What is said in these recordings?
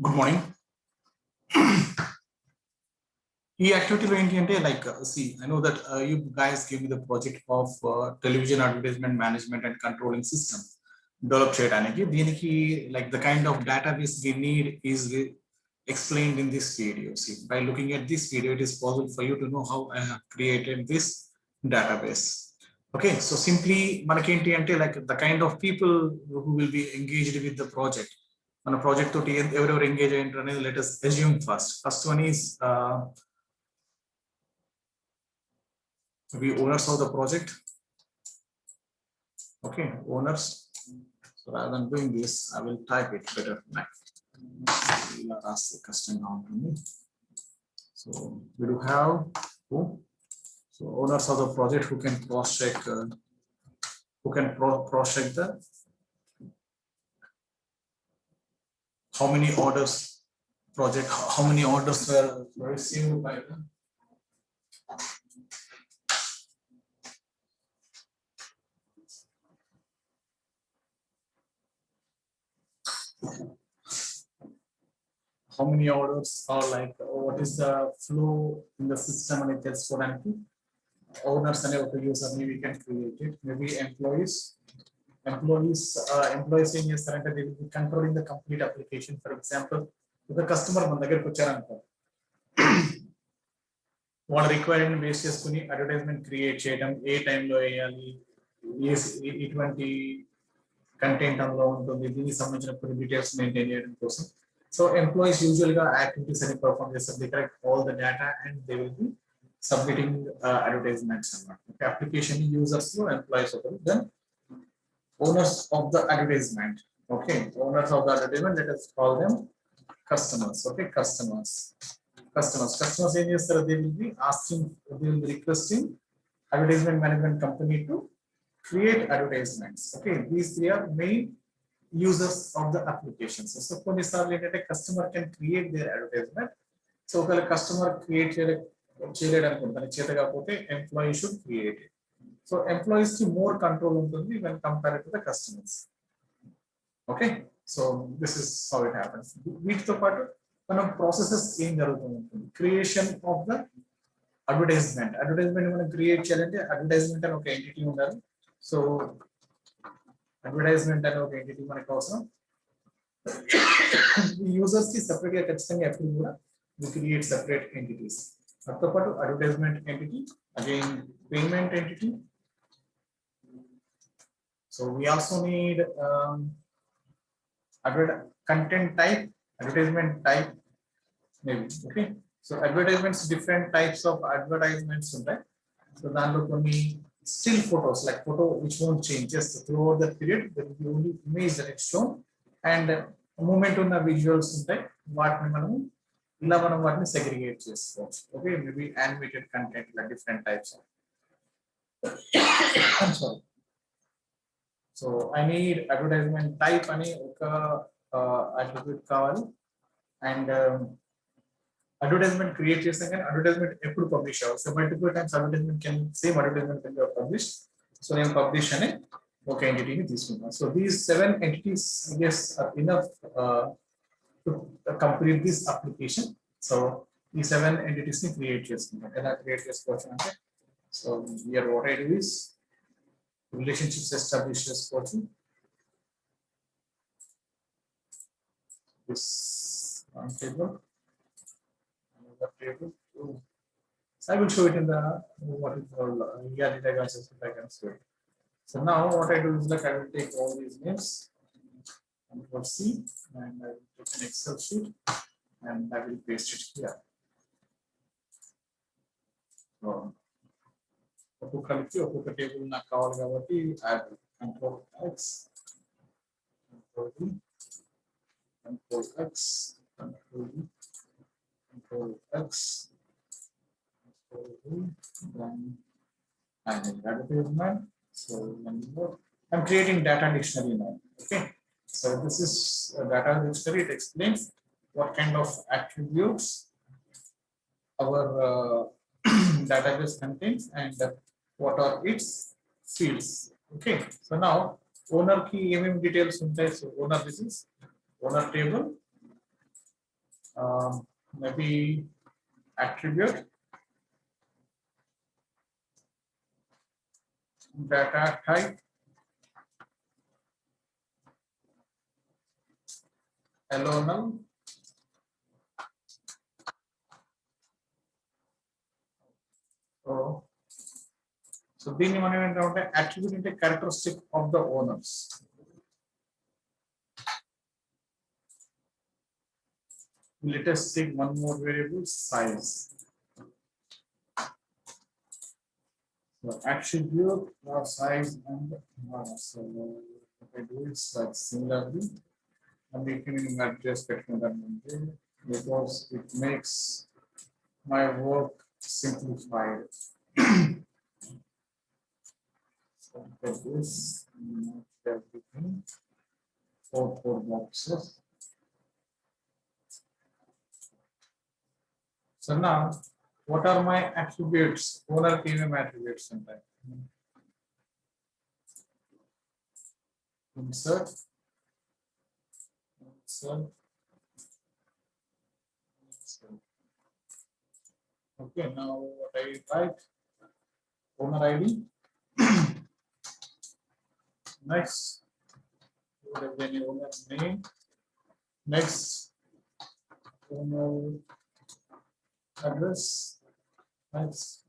Good morning. ఈ యాక్టివిటీలో ఏంటి అంటే I know that you guys gave me the project of television advertisement management and controlling system develop చేయడానికి దీనికి like the kind of database we need is explained in this video. See, by looking at this video, it is possible for you to know how I have created this database. Okay, so simply మనకి ఏంటి అంటే like the kind of people who will be engaged with the project. On a project to everyone engage in, let us assume first one is we owners of the project. Okay, owners. So rather than doing this, I will type it better. Ask the custom down to me. So we do have who? So owners of the project who can cross check the how many orders project, how many orders were received by them. How many orders are like, what is the flow in the system and it tells for owners and user, maybe we can create it. Maybe employees in your surrender, they will be controlling the complete application. For example, if the customer what requirement based చేసుకుని advertisement create చేయడం, ఏ టైంలో వేయాలి, ఎటువంటి content అందులో ఉంటుంది, దీనికి సంబంధించిన కొన్ని డీటెయిల్స్ మెయింటైన్ చేయడం కోసం. So employees usually activities and perform this, they collect all the data and they will be submitting advertisements. Okay, application users to employees. Then owners of the advertisement. Okay, owners of the advertisement, let us call them customers. Okay, customers in yes, sir, they will be requesting advertisement management company to create advertisements. Okay, these three are main users of the applications. So for this, a customer can create their advertisement. So a customer create employee should create it. So employees see more control when compared to the customers. Okay, so this is how it happens. With the part one of processes in the creation of the advertisement create challenge advertisement and okay entity. So advertisement and okay entity users ki separate we create separate entities. Advertisement entity, again payment entity. So we also need content type, advertisement type, maybe. Okay, so advertisements, different types of advertisements, right? So then look only still photos, like photo which won't change just throughout the period. There will be only image that it's shown, and movement on the visuals, right? What segregate just. Okay, maybe animated content, like different types of. I'm sorry. So I need advertisement type attribute and advertisement create advertisement epudu publish. So multiple times advertisement same advertisement can be published. So I am publish okay entity. So these 7 entities, I guess, are enough to complete this application. So these 7 entities create question. So here what I do is relationships established as person. This table, another table. So I will show it in the what is called diagrams. I can show it. So now what I do is like I will take all these names and Control C, and I will take an Excel sheet and I will paste it here. So ఒక్కొక్క table నాకు కావాలి కాబట్టి Control X, Control V, Control X, Control V, Control X, Control V, then advertisement. So I'm creating data dictionary now. Okay, so this is a data dictionary. It explains what kind of attributes our database contains and what are its fields. Okay, so now owner key details. So owner, this is owner table, Maybe attribute, data type, alone. So దీన్ని మనం ఏంటంటే attribute అంటే characteristic of the owners. Let us take one more variable, size. So attribute or size and so what I do is like similarly, and we can address because it makes my work simplified. So get this, everything, four boxes. So now, what are my attributes? Owner premium attributes sometimes. Insert. Okay, now what I write? Owner ID. Next, whatever any owner's name. Next, owner address. Next,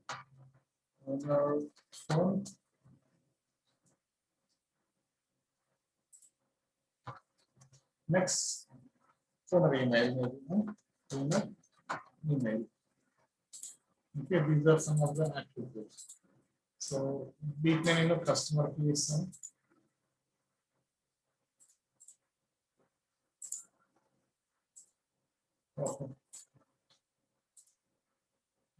owner phone. Next, owner email. Owner email. Okay, these are some of the attributes. So, deep learning of customer creation. Okay.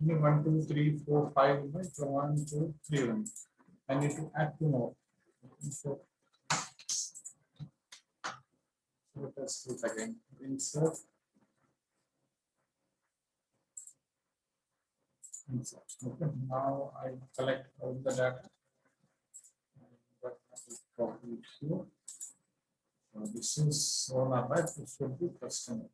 1, 2, 3, 4, 5. So 1, 2, 3. I need to add 2 more. So let us do it again. Insert. Okay, now I collect all the data. Copy it here. So this is owner, right? This should be customer.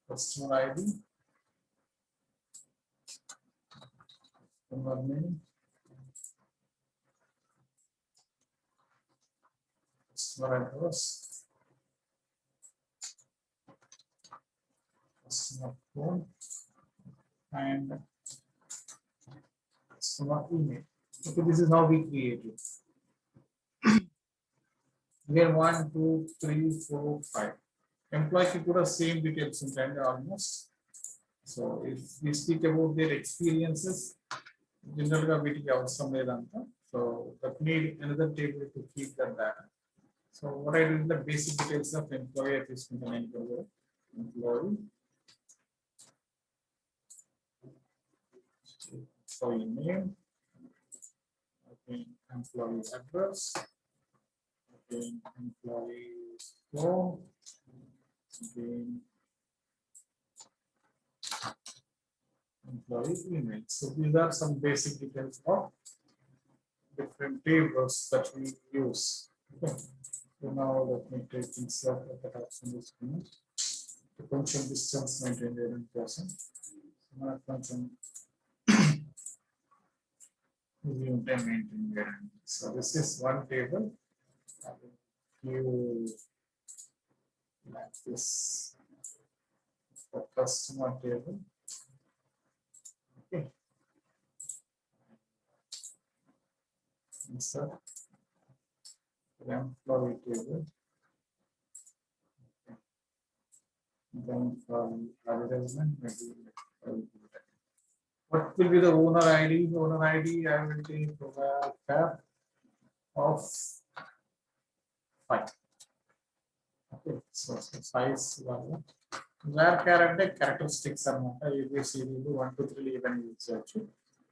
Customer ID. Customer name. Customer address. Customer phone. And customer email. Okay, this is how we create it. Here 1, 2, 3, 4, 5. Employee put the same details in time almost. So if we speak about their experiences, generally we take awesome vedanta. So that need another table to keep that data. So what I do is the basic details of employee at this employee. Employee name. Okay, employee address. Okay, employee phone. Okay, employee email. So these are some basic details of different tables that we use. Okay. So now let me take insert the option this image. The function distance maintained in person. Now function maintained. So this is one table. You like this for customer table. Okay. Insert employee table. Then for advertisement, maybe what will be the owner ID? The owner ID I will take the tab of 5. Okay, so size one. Where characteristics are not ABCD 1, 2, 3 even use.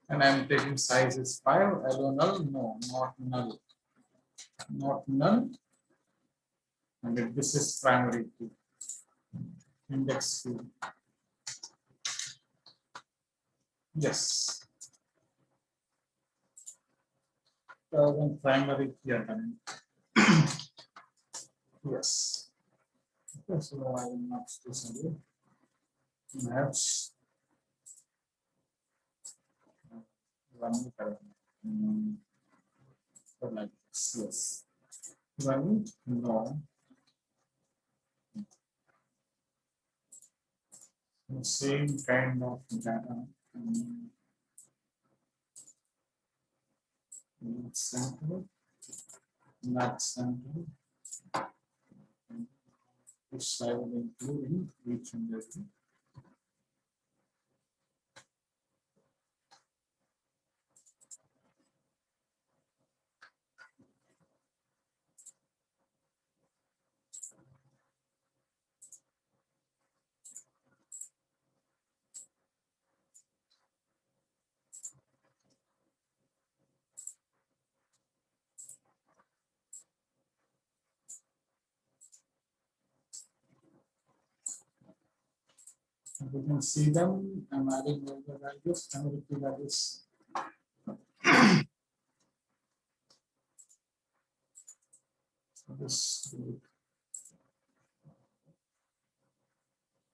And I'm taking size is 5. Hello null? No, not null. Not null. And this is primary key. Index key. Yes. Primary key. Yes. Okay, so I will not do something. Maps. Run like this. Yes. Run no. Same kind of data. Sample, not sample. Which I will include in each and every. We can see them. I'm adding all the values and repeat values. So this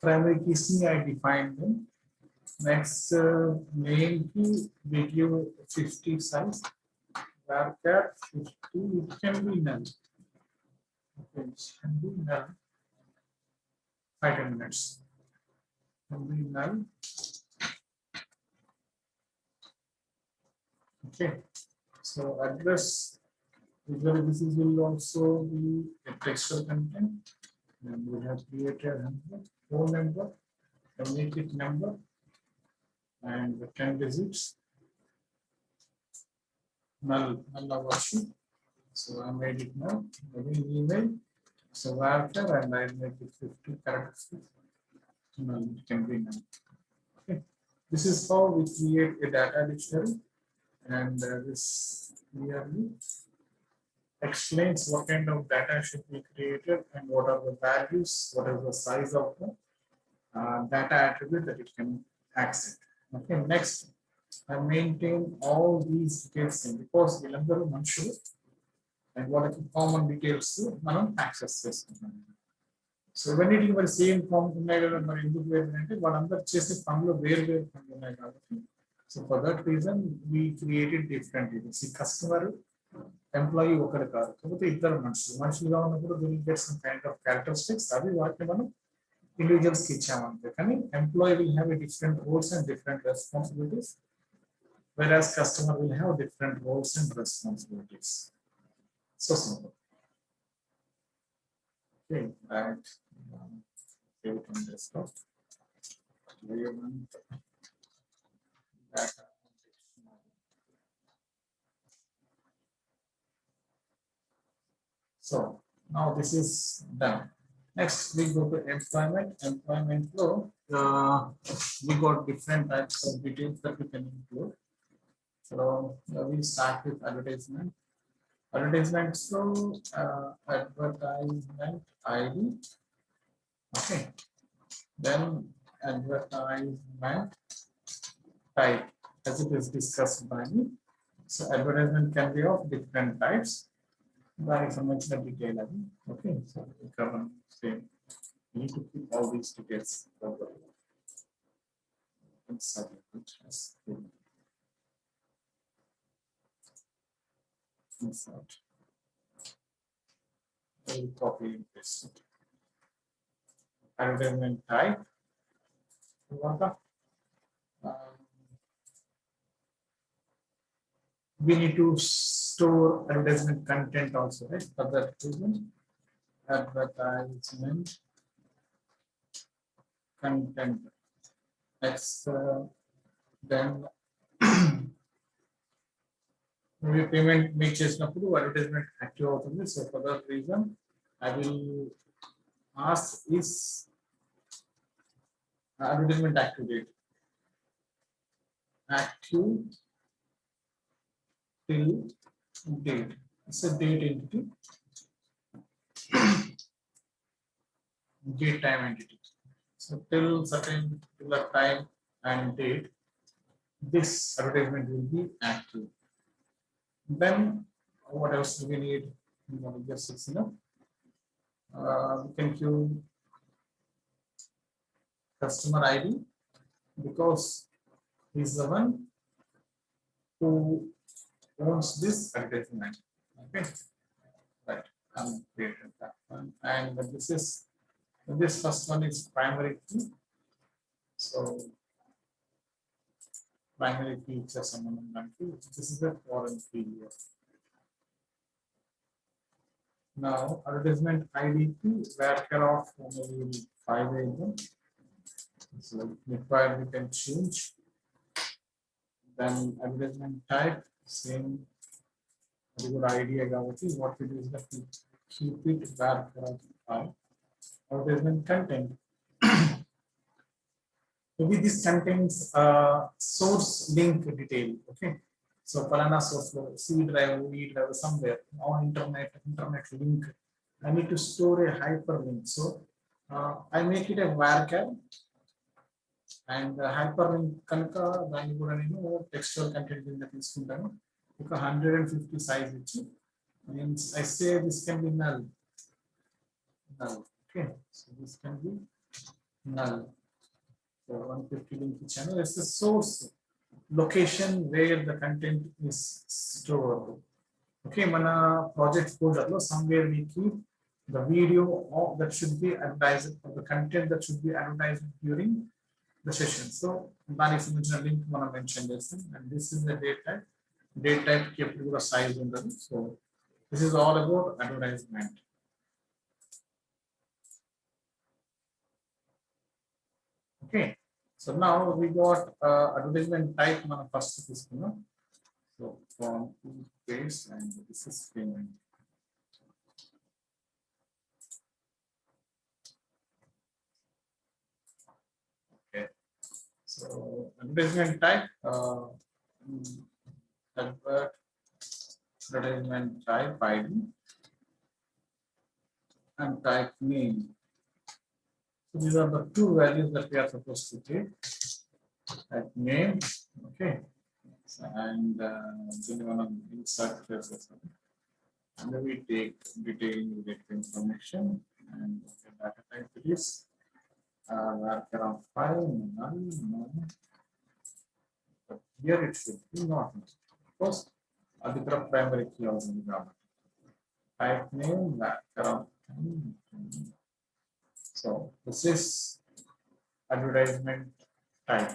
primary keys I defined them. Next main key we give 50 size. Varchar 50, it can be null. Okay, it can be null. 5 minutes. Can be null. Okay, so address usually this is will also be a textual content. And we have created phone number, community number, and the 10 digits. Null version. So I made it now. Again email. So varchar and I make it 50 characters. Null, it can be null. Okay. This is how we create a data dictionary, and this clearly explains what kind of data should be created and what are the values, what is the size of the data attribute that it can access. Okay, next, I maintain all these details because we learn Manchu and what are the common details to access this. So when it is same form, one under chase from the where. So for that reason, we created different. See, customer, employee, will get some kind of characteristics. Individuals employee will have a different roles and different responsibilities, whereas customer will have different roles and responsibilities. So simple. Okay, right. Save it on desktop. So now this is done. Next, we go to employment. Employment flow. We got different types of details that we can include. So we start with advertisement. Advertisement. So advertisement ID. Okay. Then advertisement type, as it is discussed by me. So advertisement can be of different types. That is much detail. Okay, so we cover same. You need to keep all these details. Insert. Copy and paste. Advertisement type. We need to store advertisement content also, right? For that reason, advertisement content. Next, then maybe payment make చేసినప్పుడు advertisement active అవుతుంది. So for that reason, I will ask is advertisement activate active till date. It's a date entity, date time entity. So till certain particular time and date, this advertisement will be active. Then what else do we need? Just enough. We can give customer ID because he's the one who owns this advertisement. Okay, right. I'm created that one, and this first one is primary key. So primary key is someone key. This is the foreign key here. Now advertisement ID key where of maybe 5 agent. So required we can change. Then advertisement type same good idea about what we do is that we keep it where of advertisement content. Maybe this contains source link detail. Okay, so Palana source C drive, E drive somewhere on internet link. I need to store a hyperlink. So I make it a varchar and hyperlink kanka దాన్ని కూడా నేను textual content కింద తీసుకుంటాను. ఒక 150 size ఇచ్చి means I say this can be null. Okay, so this can be null. So 150 link channel is the source location where the content is stored. Okay, mana project folder lo somewhere we keep the video that should be advertised or the content that should be advertised during the session. So దానికి సంబంధించిన link మనం mention చేస్తాం and this is the date type kept కూడా size ఉండదు. So this is all about advertisement. Okay, so now we got advertisement type మనం first తీసుకున్నాం. So from page and this is payment. Okay, so advertisement type advertisement type ID and type name. So these are the two values that we are supposed to take. Type name, okay, and then we want to insert phrases. And then we take detail related information and the data type it is varchar of file none. But here it should be not. Of course, adhikara primary key also type name varchar of. So this is advertisement type.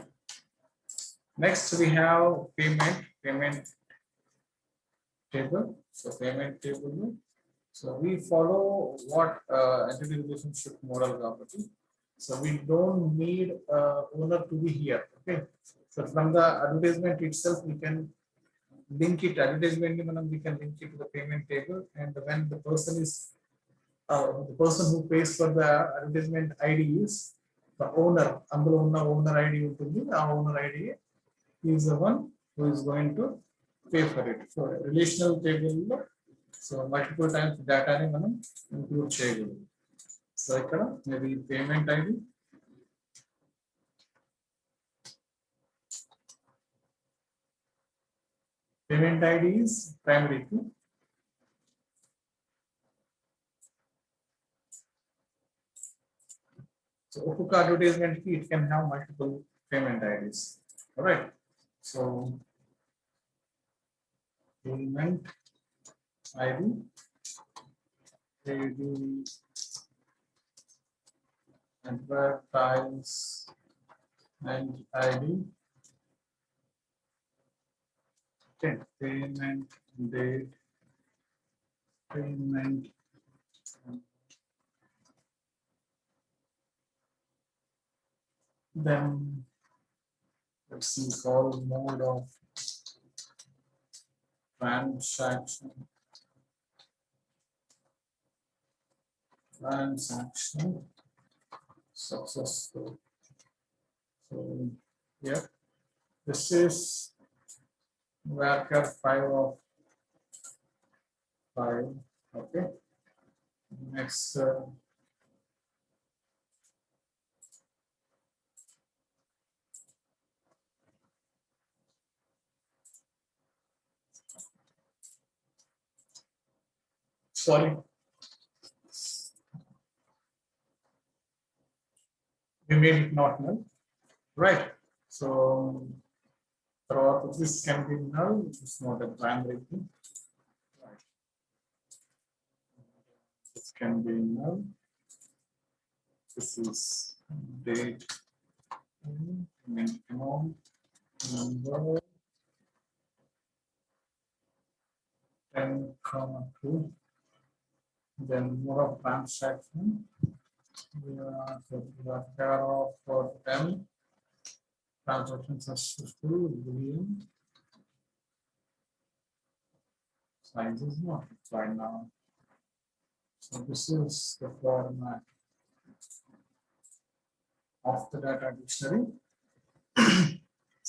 Next we have payment table. So payment table. So we follow what entity relationship model property. So we don't need owner to be here. Okay. So from the advertisement itself, we can link it. Advertisement we can link it to the payment table, and when the person who pays for the advertisement ID is the owner. అందులో ఉన్న owner ID ఉంటుంది. ఆ owner ID is the one who is going to pay for it. So relational table లో so multiple times data ni మనం include చేయగలం. So ఇక్కడ maybe payment ID. Payment ID is primary key. So ఒక్కొక్క advertisement key it can have multiple payment IDs. All right. So payment ID, advertise and ID, okay, payment date, payment then let's see call mode of transaction successful. So yeah, this is varchar 5 of 5. Okay, next sorry. we made it not null, right? So this can be null, it's not a primary key, right? This can be null. This is date, minimum number 10,2. Then more of transaction. We are pair of 10 transactions successful. Boolean size is not right now. So this is the format of the data dictionary.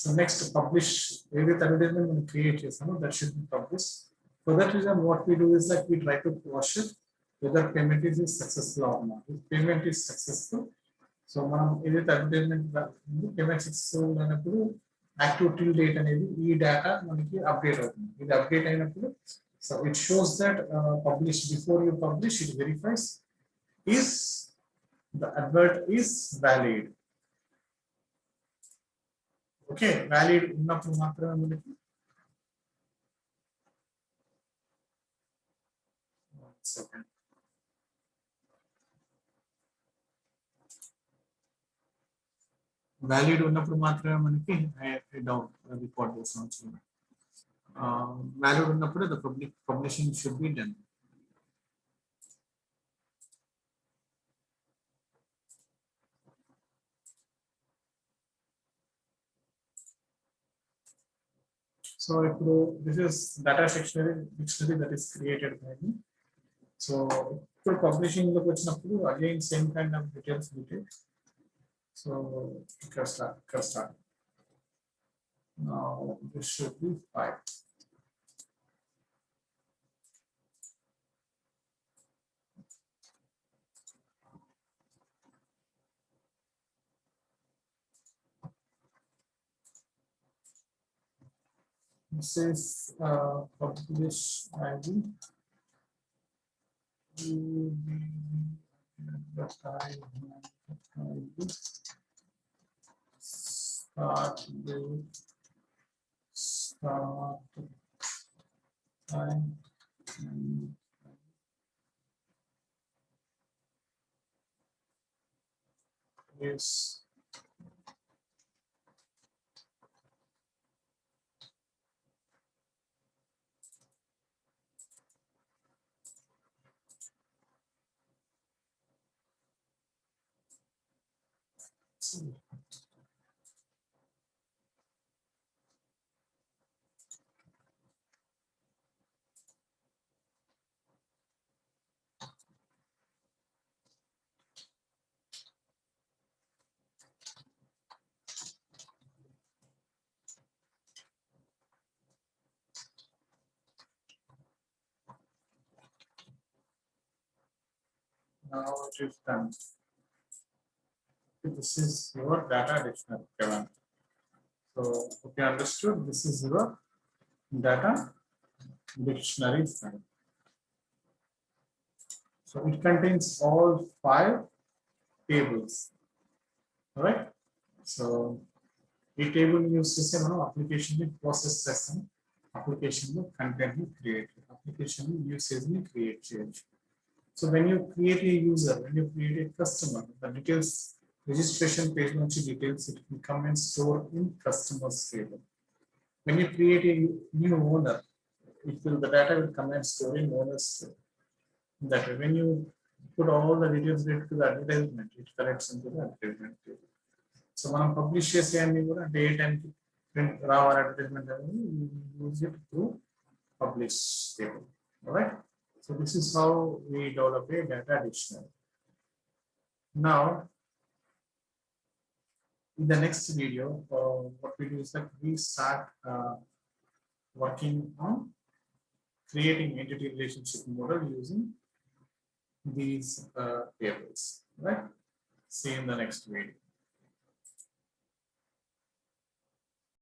So next, publish every advertisement and create that should be published. For that reason, what we do is that we try to watch it whether payment is successful or not. If payment is successful, so మనం ఏదైతే advertisement payment successful అయినప్పుడు active till date అనేది ఈ data మనకి update అవుతుంది. ఇది update అయినప్పుడు so it shows that publish before you publish it verifies is the advert is valid. Okay, valid ఉన్నప్పుడు మాత్రమే మనకి సెకండ్ వ్యాలిడ్ ఉన్నప్పుడు మాత్రమే మనకి డౌట్ రిపోర్ట్ చేస్తాం. వ్యాలిడ్ ఉన్నప్పుడు the publishing should be done. So ఇప్పుడు this is data dictionary that is created by me. So ఇప్పుడు పబ్లిషింగ్ లోకి వచ్చినప్పుడు again same kind of details. So start. Now this should be 5. This is publish ID. Start date, start time, and yes. Now it is done. This is your data dictionary, Kevin. So, okay, understood. This is your data dictionary file. So it contains all 5 tables. All right. So the table uses application process system, application content create, application usage create change. So when you create a user, when you create a customer, the details registration page details it will come and store in customers table. When you create a new owner, the data will come and store in owners table. That way, when you put all the details related to the advertisement, it collects into the advertisement table. So when I publish date and print raw advertisement, we use it through publish table. All right. So this is how we develop a data dictionary. Now, in the next video, what we do is that we start working on creating entity relationship model using these tables. Right? See you in the next video.